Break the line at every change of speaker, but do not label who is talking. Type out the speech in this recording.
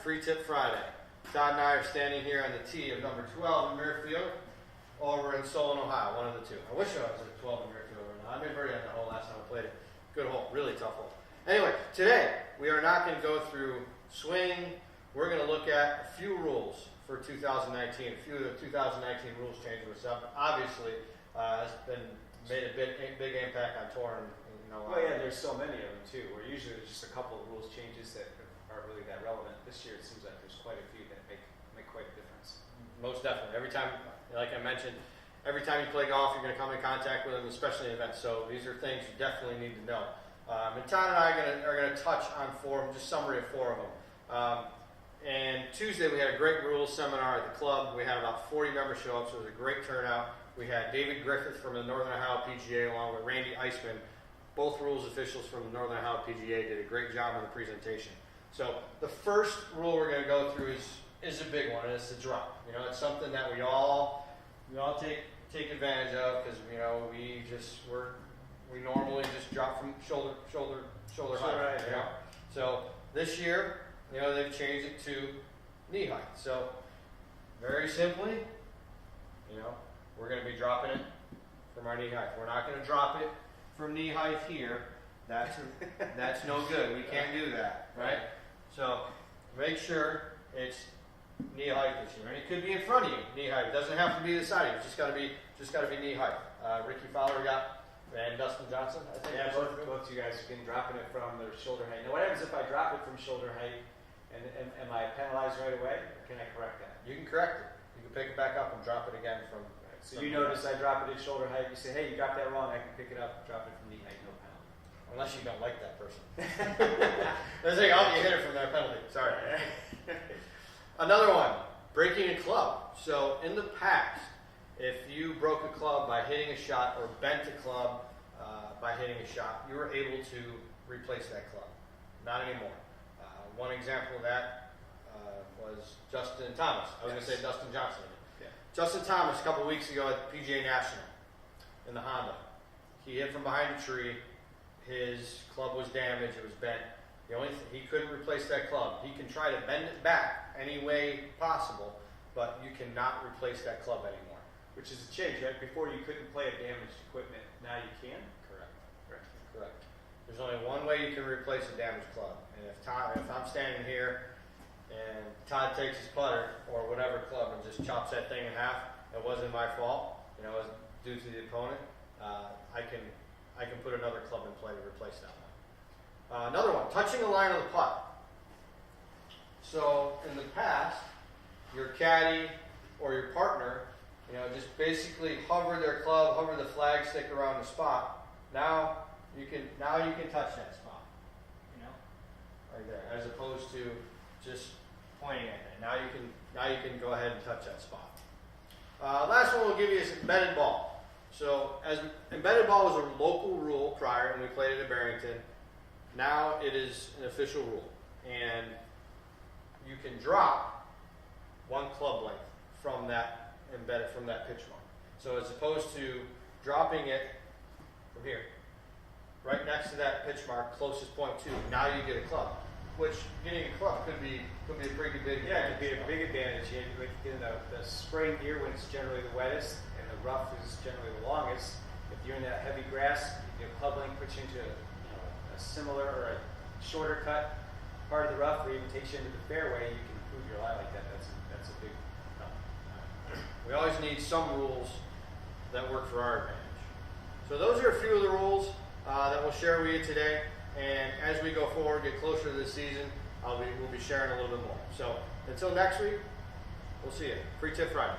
Free Tip Friday. Todd and I are standing here on the tee of number 12 in Muirfield over in Solon, Ohio, one of the two. I wish I was at 12 in Muirfield right now. I made birdie on that hole last time I played it. Good hole, really tough hole. Anyway, today we are not going to go through swing. We're going to look at a few rules for 2019. A few of the 2019 rules changes, which obviously has been made a big impact on touring.
Well, yeah, there's so many of them too. Where usually there's just a couple of rules changes that aren't really that relevant. This year it seems like there's quite a few that make quite a difference.
Most definitely. Every time, like I mentioned, every time you play golf, you're going to come in contact with them, especially in events. So these are things you definitely need to know. And Todd and I are going to touch on four, just summary of four of them. And Tuesday we had a great rules seminar at the club. We had about 40 members show up, so it was a great turnout. We had David Griffith from the Northern Ohio PGA along with Randy Eisman. Both rules officials from the Northern Ohio PGA did a great job on the presentation. So the first rule we're going to go through is a big one, and it's the drop. You know, it's something that we all take advantage of because we normally just drop from shoulder height. You know? So this year, they've changed it to knee height. So very simply, we're going to be dropping it from our knee height. We're not going to drop it from knee height here. That's no good. We can't do that, right? So make sure it's knee height this year, and it could be in front of you, knee height. It doesn't have to be the side of you. It's just got to be knee height. Ricky Fowler and Dustin Johnson, I think.
Yeah, both you guys have been dropping it from their shoulder height. Now, what happens if I drop it from shoulder height? And am I penalized right away, or can I correct that?
You can correct it. You can pick it back up and drop it again from.
So you notice I drop it at shoulder height. You say, hey, you got that wrong. I can pick it up, drop it from knee height, no penalty.
Unless you don't like that person. They're saying, oh, you hit it from their penalty. Sorry. Another one, breaking a club. So in the past, if you broke a club by hitting a shot or bent a club by hitting a shot, you were able to replace that club. Not anymore. One example of that was Justin Thomas. I was going to say Dustin Johnson.
Yeah.
Justin Thomas, a couple weeks ago at the PGA National in the Honda. He hit from behind a tree. His club was damaged. It was bent. The only thing, he couldn't replace that club. He can try to bend it back any way possible, but you cannot replace that club anymore.
Which is a change, right? Before you couldn't play a damaged equipment. Now you can?
Correct. There's only one way you can replace a damaged club. And if I'm standing here and Todd takes his putter or whatever club and just chops that thing in half, it wasn't my fault. It was due to the opponent. I can put another club in play to replace that one. Another one, touching the line of the putt. So in the past, your caddy or your partner, just basically hover their club, hover the flag stick around the spot. Now you can touch that spot, right there, as opposed to just pointing at it. Now you can go ahead and touch that spot. Last one we'll give you is embedded ball. So as embedded ball was a local rule prior, and we played it at Barrington. Now it is an official rule, and you can drop one club length from that pitch mark. So as opposed to dropping it from here, right next to that pitch mark, closest point to, now you get a club. Which getting a club could be a pretty big advantage.
Yeah, it could be a big advantage. In the spring here when it's generally the wettest and the rough is generally the longest, if you're in that heavy grass, your club length puts you into a similar or a shorter cut part of the rough, or even takes you into the fairway, you can improve your lie like that. That's a big help.
We always need some rules that work for our advantage. So those are a few of the rules that we'll share with you today. And as we go forward, get closer to the season, we'll be sharing a little bit more. So until next week, we'll see you. Free Tip Friday.